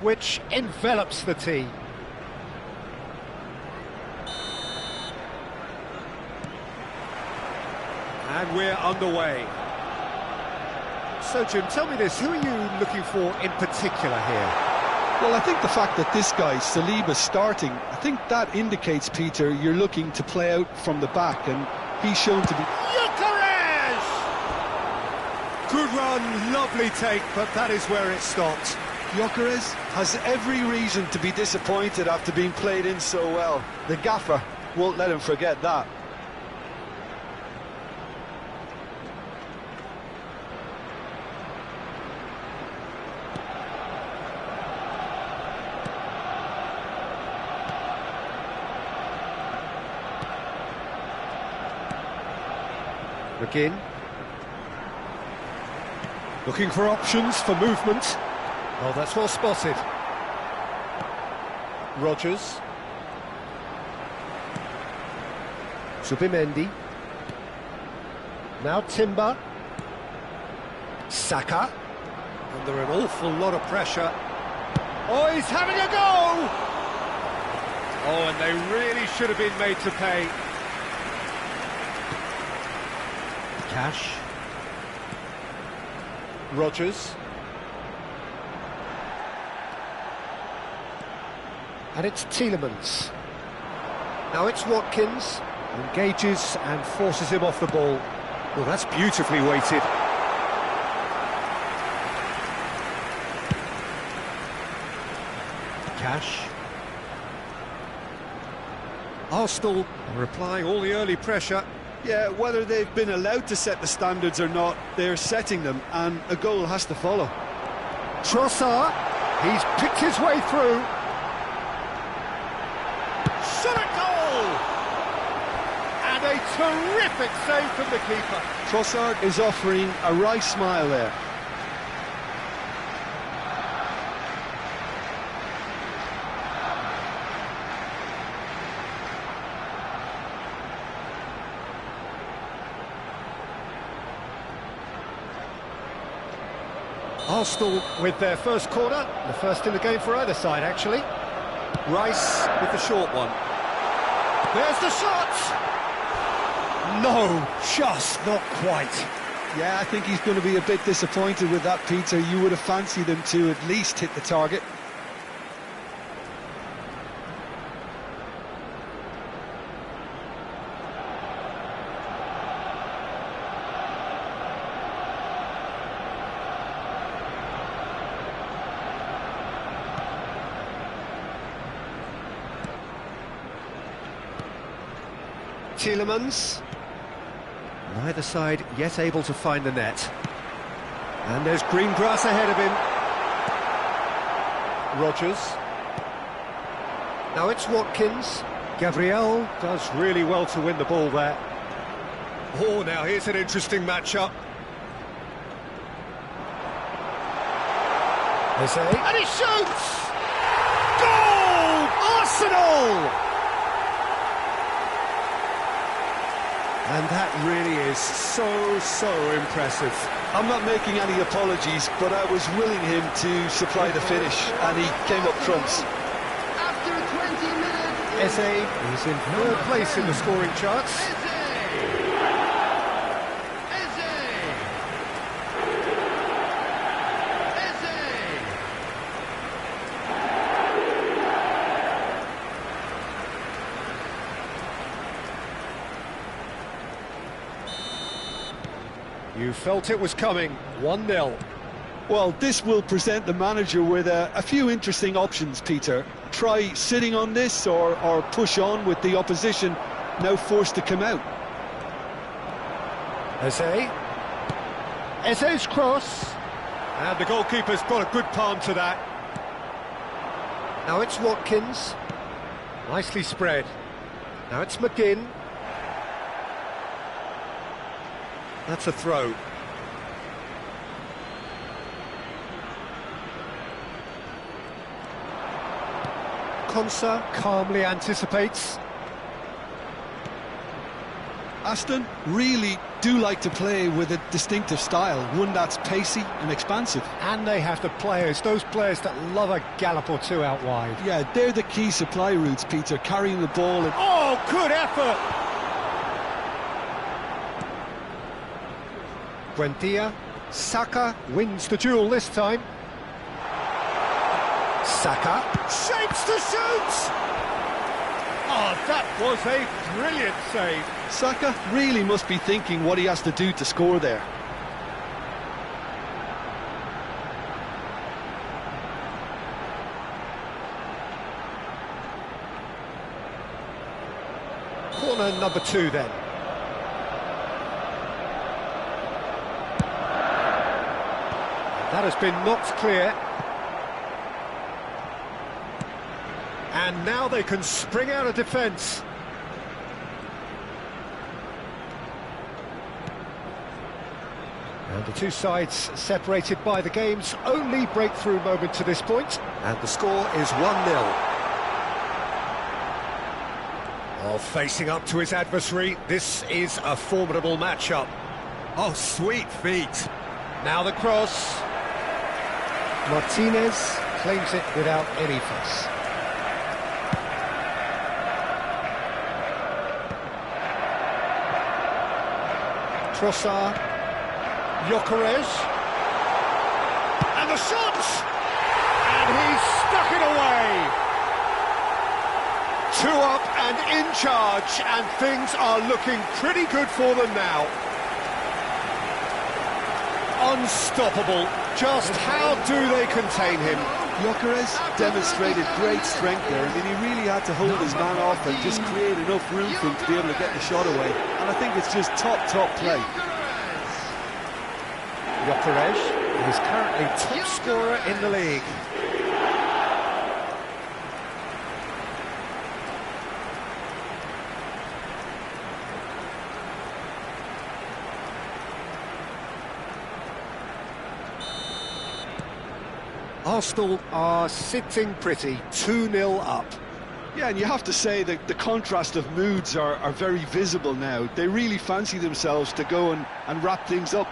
which envelops the team. And we're underway. So, Jim, tell me this, who are you looking for in particular here? Well, I think the fact that this guy, Saliba's starting, I think that indicates, Peter, you're looking to play out from the back, and he's shown to be... Gyökeres! Good run, lovely take, but that is where it stopped. Gyökeres has every reason to be disappointed after being played in so well. The gaffer won't let him forget that. McGinn. Looking for options for movement. Oh, that's well spotted. Rodgers. Zubimendi. Now Timber. Saka. Under an awful lot of pressure. Oh, he's having a go! Oh, and they really should have been made to pay. Cash. Rodgers. And it's Tielemans. Now it's Watkins. Engages and forces him off the ball. Well, that's beautifully weighted. Cash. Arsenal are applying all the early pressure. Yeah, whether they've been allowed to set the standards or not, they're setting them, and a goal has to follow. Trossard, he's picked his way through. Shot at goal! And a terrific save from the keeper. Trossard is offering a wry smile there. Arsenal with their first corner, the first in the game for either side, actually. Rice with the short one. There's the shot! No, just not quite. Yeah, I think he's going to be a bit disappointed with that, Peter. You would have fancied him to at least hit the target. Tielemans. Neither side yet able to find the net. And there's green grass ahead of him. Rodgers. Now it's Watkins. Gabriel does really well to win the ball there. Oh, now here's an interesting matchup. And he shoots! Goal! Arsenal! And that really is so impressive. I'm not making any apologies, but I was willing him to supply the finish, and he came up trumps. After 20 minutes... Eze is in third place in the scoring charts. You felt it was coming, 1-0. Well, this will present the manager with a few interesting options, Peter. Try sitting on this or push on with the opposition now forced to come out. Eze's cross. And the goalkeeper's got a good palm to that. Now it's Watkins. Nicely spread. Now it's McGinn. That's a throw. Konsa calmly anticipates. Aston really do like to play with a distinctive style, one that's pacey and expansive. And they have the players, those players that love a gallop or two out wide. Yeah, they're the key supply routes, Peter, carrying the ball. And Oh, good effort! Buendia, Saka wins the duel this time. Saka shapes to shoot! Oh, that was a brilliant save. Saka really must be thinking what he has to do to score there. Corner number 2 then. That has been knocked clear. And now they can spring out of defence. And the two sides separated by the game's only breakthrough moment to this point. And the score is 1-0. Oh, facing up to his adversary, this is a formidable matchup. Oh, sweet feet. Now the cross. Martinez claims it without any fuss. Trossard, Gyökeres, and the shot! And he's stuck it away! 2 up and in charge, and things are looking pretty good for them now. Unstoppable. Just how do they contain him? Gyökeres demonstrated great strength there. I mean, he really had to hold his man off and just create enough room for him to be able to get the shot away. And I think it's just top play. Gyökeres is currently top scorer in the league. Arsenal are sitting pretty, 2-0 up. Yeah, and you have to say that the contrast of moods are very visible now. They really fancy themselves to go and wrap things up.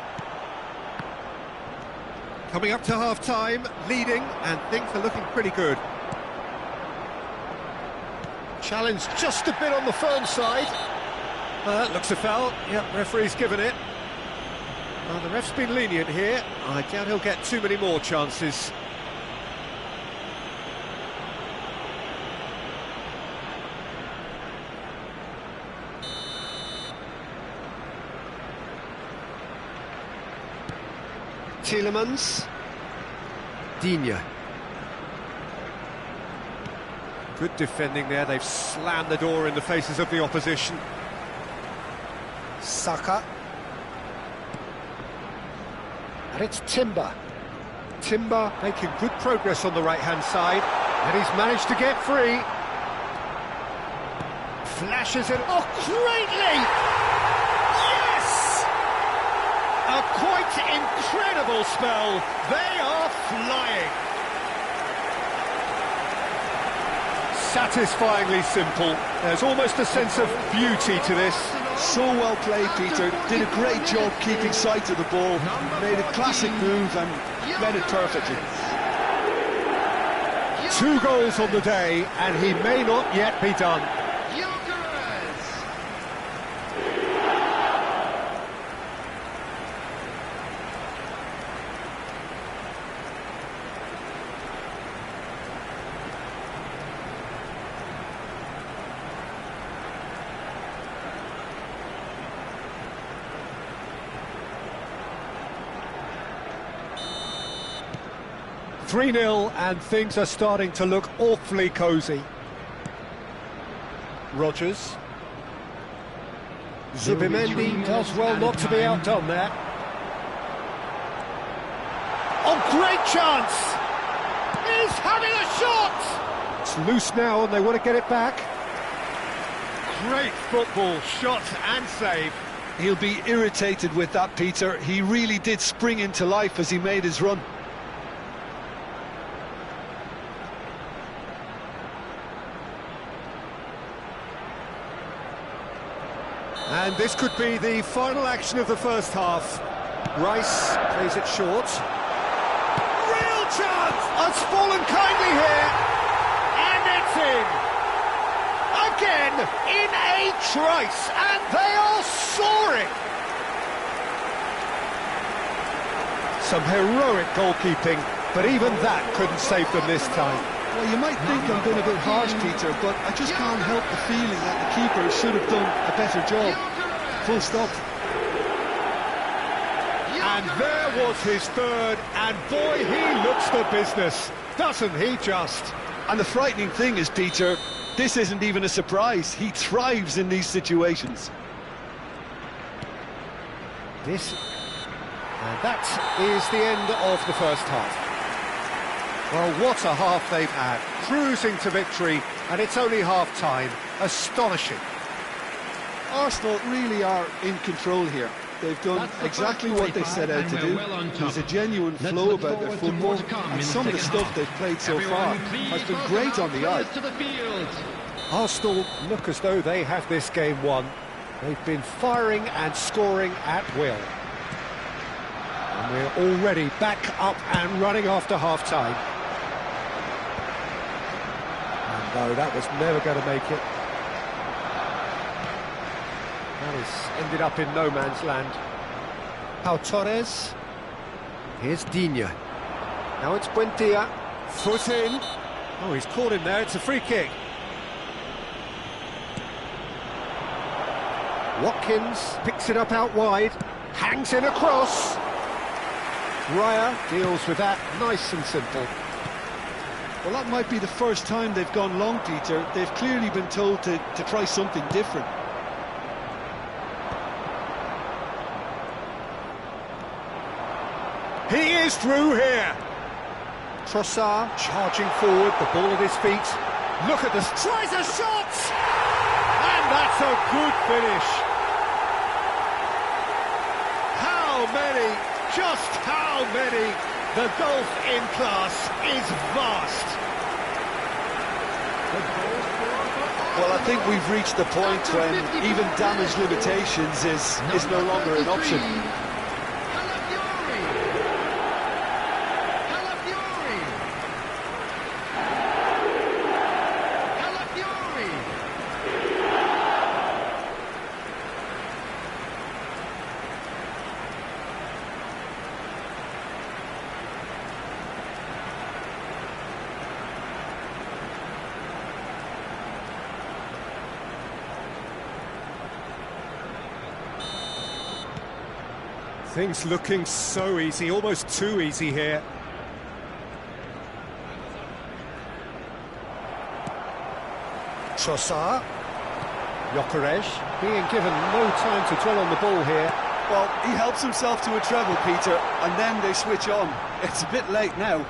Coming up to half-time, leading, and things are looking pretty good. Challenge just a bit on the firm side. Looks a foul. Yep, referee's given it. The ref's been lenient here. I doubt he'll get too many more chances. Tielemans, Digne. Good defending there, they've slammed the door in the faces of the opposition. Saka. And it's Timber. Timber making good progress on the right-hand side, and he's managed to get free. Flashes it, oh, great leap! A quite incredible spell. They are flying. Satisfyingly simple. There's almost a sense of beauty to this. So well played, Peter. Did a great job keeping sight of the ball. Made a classic move and read it perfectly. 2 goals on the day, and he may not yet be done. 3-0, and things are starting to look awfully cosy. Rodgers. Zubimendi does well not to be outdone there. Oh, great chance! He's having a shot! It's loose now, and they want to get it back. Great football, shot and save. He'll be irritated with that, Peter. He really did spring into life as he made his run. And this could be the final action of the first half. Rice plays it short. Real chance! It's fallen kindly here. And it's in. Again, in a trice. And they are soaring. Some heroic goalkeeping, but even that couldn't save them this time. Well, you might think I'm being a bit harsh, Peter, but I just can't help the feeling that the keeper should have done a better job. Full stop. And there was his third, and boy, he looks the business, doesn't he just? And the frightening thing is, Peter, this isn't even a surprise. He thrives in these situations. And that is the end of the first half. Well, what a half they've had, cruising to victory, and it's only half-time. Astonishing. Arsenal really are in control here. They've done exactly what they set out to do. There's a genuine flow about their football, and some of the stuff they've played so far has been great on the eye. Arsenal look as though they have this game won. They've been firing and scoring at will. And we're already back up and running after half-time. And no, that was never going to make it. That has ended up in no man's land. Pau Torres. Here's Digne. Now it's Buendia. Foot in. Oh, he's caught him there. It's a free kick. Watkins picks it up out wide. Hangs in across. Raya deals with that, nice and simple. Well, that might be the first time they've gone long, Peter. They've clearly been told to try something different. He is through here. Trossard charging forward, the ball at his feet. Look at this, tries a shot! And that's a good finish. How many? Just how many? The gulf in class is vast. Well, I think we've reached the point when even damage limitations is no longer an option. Things looking so easy, almost too easy here. Trossard. Gyökeres being given no time to dwell on the ball here. Well, he helps himself to a treble, Peter, and then they switch on. It's a bit late now.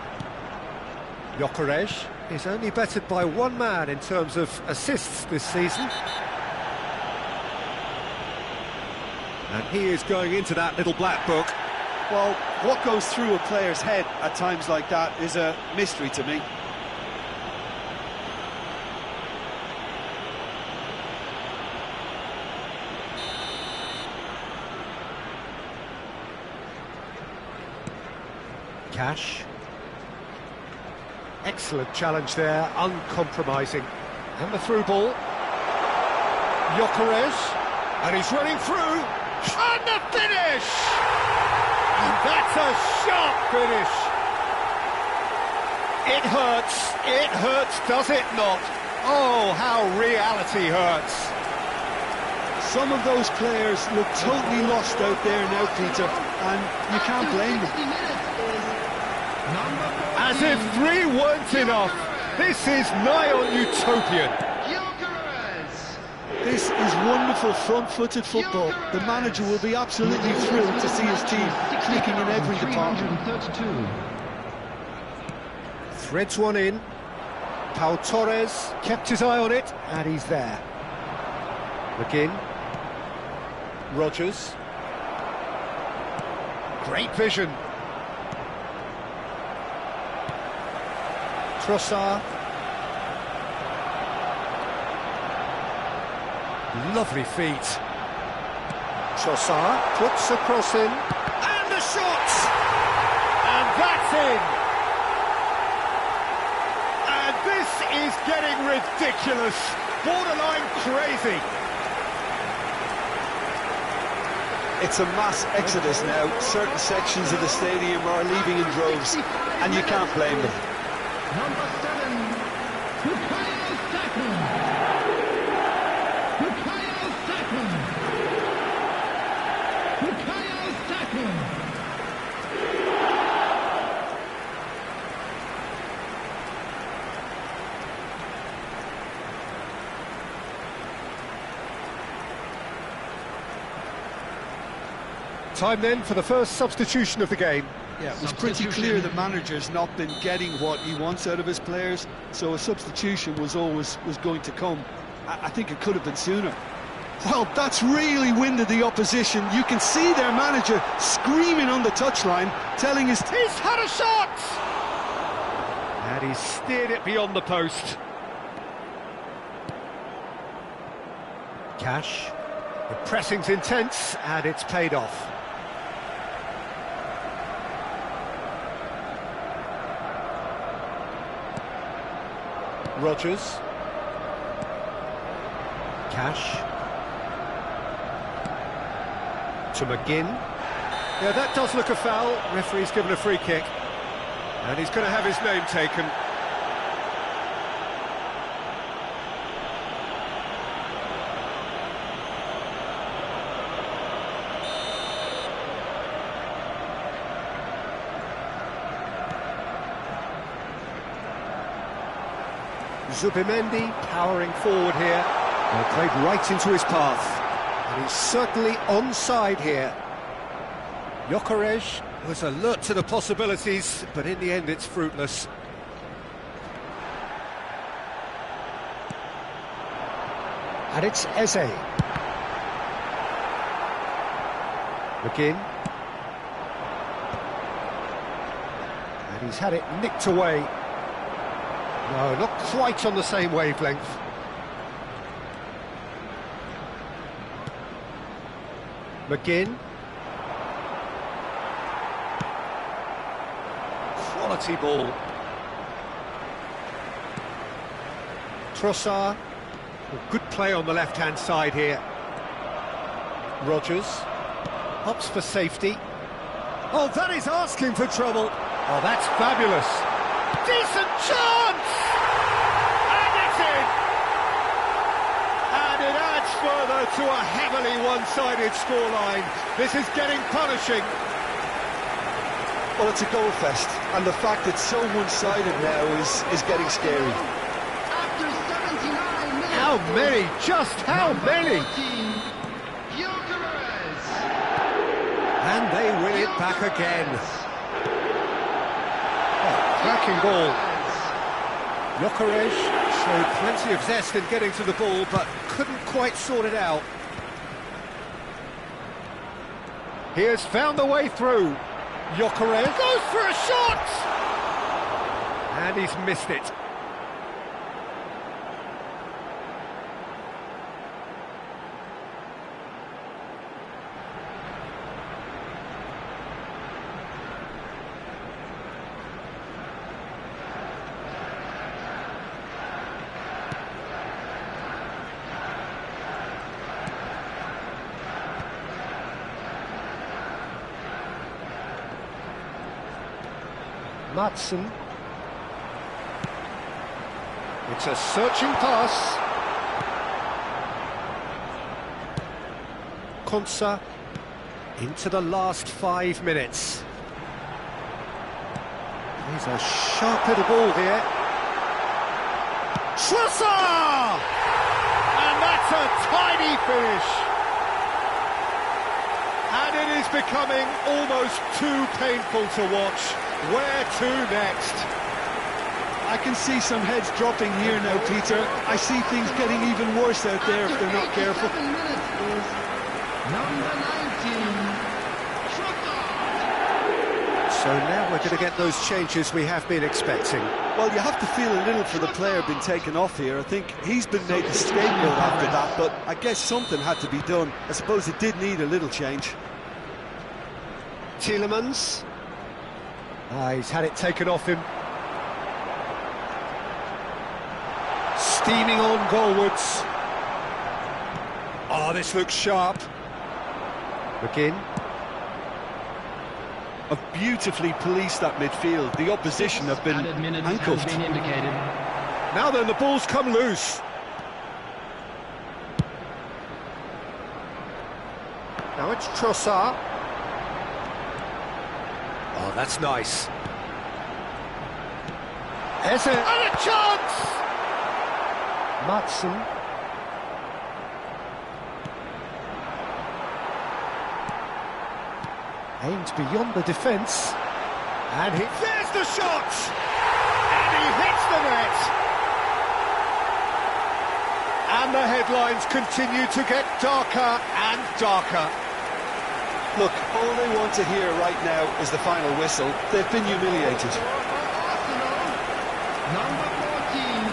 Gyökeres is only bettered by one man in terms of assists this season. And he is going into that little black book. Well, what goes through a player's head at times like that is a mystery to me. Cash. Excellent challenge there, uncompromising. And the through ball. Gyökeres. And he's running through. And the finish! And that's a sharp finish. It hurts, does it not? Oh, how reality hurts. Some of those players look totally lost out there now, Peter, and you can't blame them. As if 3 weren't enough. This is nigh on utopian. This is wonderful front-footed football. The manager will be absolutely thrilled to see his team clicking in every department. Threads one in. Pau Torres kept his eye on it, and he's there. McGinn. Rodgers. Great vision. Trossard. Lovely feet. Trossard puts a cross in, and a shot! And that's in! And this is getting ridiculous, borderline crazy. It's a mass exodus now. Certain sections of the stadium are leaving in droves, and you can't blame them. Number 7, Bukayo Saka. Bukayo Saka. Bukayo Saka. Time then for the first substitution of the game. Yeah, it was pretty clear the manager's not been getting what he wants out of his players, so a substitution was going to come. I think it could have been sooner. Well, that's really winded the opposition. You can see their manager screaming on the touchline, telling his... He's had a shot! And he's steered it beyond the post. Cash. The pressing's intense, and it's paid off. Rodgers. Cash. To McGinn. Yeah, that does look a foul. Referee's given a free kick. And he's going to have his name taken. Zubimendi powering forward here. Well, played right into his path. And he's certainly onside here. Gyökeres was alert to the possibilities, but in the end it's fruitless. And it's Eze. McGinn. And he's had it nicked away. No, not quite on the same wavelength. McGinn. Quality ball. Trossard. Good play on the left-hand side here. Rodgers. Hops for safety. Oh, that is asking for trouble. Oh, that's fabulous. Decent chance! And it's in! And it adds further to a heavily one-sided scoreline. This is getting punishing. Well, it's a goal fest, and the fact it's so one-sided now is getting scary. After 79 minutes. How many? Just how many? Gyökeres. And they win it back again. Cracking ball. Gyökeres showed plenty of zest in getting to the ball, but couldn't quite sort it out. He has found the way through. Gyökeres goes for a shot! And he's missed it. Madsen. It's a searching pass. Konsa into the last 5 minutes. He's a sharp little ball here. Trossard! And that's a tidy finish. And it is becoming almost too painful to watch. Where to next? I can see some heads dropping here now, Peter. I see things getting even worse out there if they're not careful. After 87 minutes is number 19, Trossard. So So now we're going to get those changes we have been expecting. Well, you have to feel a little for the player being taken off here. I think he's been made the scapegoat after that, but I guess something had to be done. I suppose it did need a little change. Tielemans. He's had it taken off him. Steaming on goalwards. Oh, this looks sharp. McGinn. Have beautifully policed that midfield. The opposition have been handcuffed. Now then, the ball's come loose. Now it's Trossard. Oh, that's nice. Eze. And a chance! Matson. Aimed beyond the defence. And there's the shot! And he hits the net! And the headlines continue to get darker and darker. Look, all they want to hear right now is the final whistle. They've been humiliated. Number 14,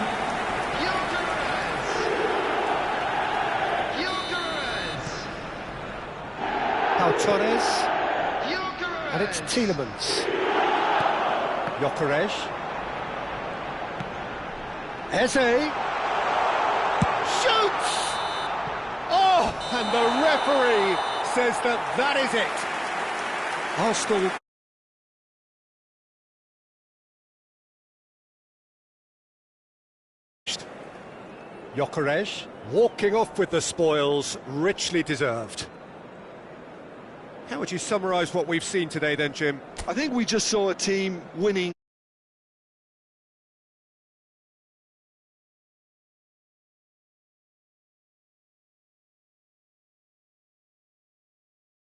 Gyökeres. Pau Torres. And it's Tielemans. Gyökeres. Eze. Shoots! Oh, and the referee says that is it. Arsenal. Gyökeres walking off with the spoils, richly deserved. How would you summarise what we've seen today then, Jim? I think we just saw a team winning